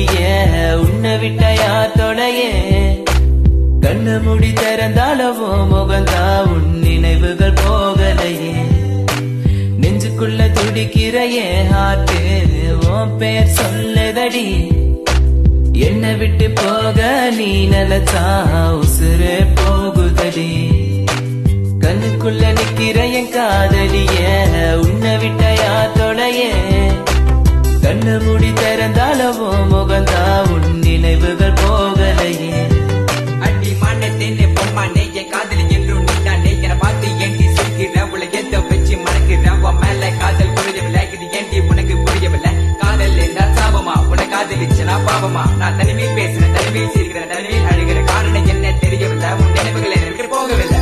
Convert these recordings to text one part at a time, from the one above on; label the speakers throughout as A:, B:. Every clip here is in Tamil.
A: காதலியே உன்னை விட்டயா தொலையே கண்ணு முடி திறந்தாலவோ முகந்தா உன் நினைவுகள் போகலையே நெஞ்சுக்குள்ள துடிக்கிறையே ஹார்ட்டு உன் பேர் சொல்லுதடி என்னை விட்டு போக நீ நினைச்சா உசுரே போகுதடி கண்ணுக்குள்ள நிக்கிற என் காதலியே உன்னை விட்டயா தொலையே கண்ணு முடி திறந்தாலவோ முகந்தா உன் நினைவுகள் போகலையே
B: அடி மானத்தேனே பொம்மானே என் காதலி என்றும் நீதானே என பார்த்து ஏண்டி சிரிக்கிற உள்ள எந்த வச்சு மறக்கிற உன் மேல காதல் புரியவில்லை இது ஏண்டி உனக்கு புரியவில்லை காதல் என்றால் சாபமா உன காதலிச்சனா பாவமா நான் தனிமையில் பேசுறேன் தனிமையில் சிரிக்கிறேன் தனிமையில் அழுகிற காரணம் என்ன தெரியவில்லை உன் நினைவுகள் எனக்கு போகவில்லை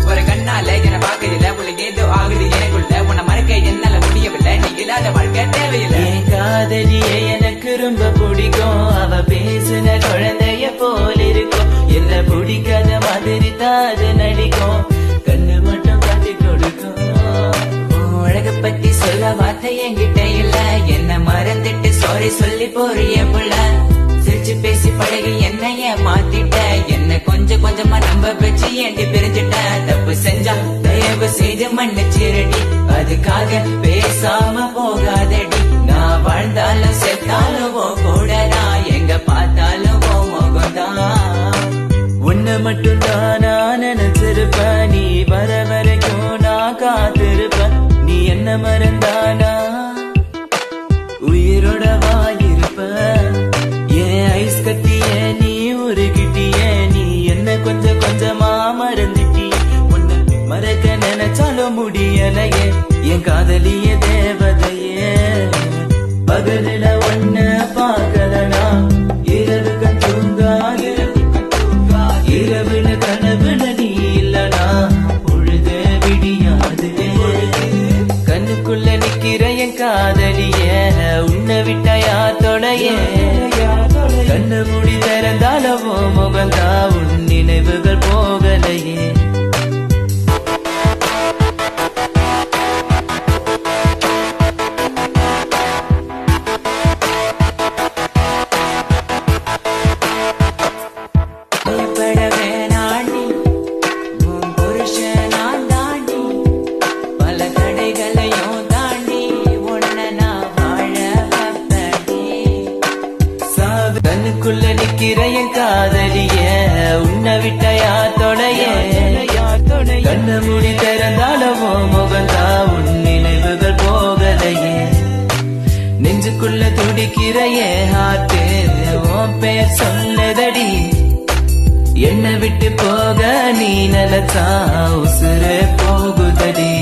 B: ஒரு கண்ணால என பார்க்கல உள்ள ஏதோ ஆகுது எனக்குள்ள உன்னை மறக்க என்னால முடியவில்லை நீ இல்லாத வாழ்க்கை தேவையில்லை
A: என் காதலியே எனக்கு ரொம்ப பிடிக்கும் அவ பேசுன குழந்தைய போல் இருக்கும் என்ன பிடிக்காத மாதிரி தாது நடிக்கும் கண்ணு மட்டும் காட்டி கொடுக்கும்
B: உலக பத்தி சொல்ல வார்த்தை என்கிட்ட இல்ல என்ன மறந்துட்டு சாரி சொல்லி போறிய புள்ள சிரிச்சு பேசி பழகி என்னைய மாத்திட்ட என்ன கொஞ்சம் கொஞ்சமா நம்ப வச்சு ஏண்டி பிரிஞ்சுட்ட தப்பு செஞ்சா தயவு செய்து மன்னிச்சிரடி அதுக்காக பேசாம போகாதடி நான் வாழ்ந்தாலும் செத்தாலும் கூட நான் எங்க பார்த்தாலும் முகம்தான்
A: உன்னை மட்டும் தானா நினைச்சிருப்ப நீ வர வரைக்கும் நான் காத்திருப்ப நீ என்ன மறந்தானா உயிரோட வாயிருப்ப ஏன் ஐஸ் கட்டிய நீ உருகிட்டிய நீ என்ன கொஞ்சம் கொஞ்சமா மறந்துட்டி உன்னை மறக்க நினைச்சாலும் முடியலையே என் காதலிய தேவதையே பகலில ஒன்ன பார்க்கலனா இரவுகள் தூங்காது இரவுல கனவுல நீ இல்லனா பொழுது விடியாது கண்ணுக்குள்ள நிக்கிற என் காதலிய உன்னை விட்டயா தொலையே கண்ணு முடி திறந்தாலவோ முகந்தா உன் நினைவுகள் போகலையே கண்ணுக்குள்ள நிக்கிற என் காதலிய உன்னை விட்டயா தொலையே கண்ணு முடி திறந்தாலவோ முகந்தா உன் நினைவுகள் போகலையே நெஞ்சுக்குள்ள துடிக்கிறையே ஹார்ட்டு உன் பேர் சொல்லுதடி என்னை விட்டு போக நீ நினைச்சா உசுரே போகுதடி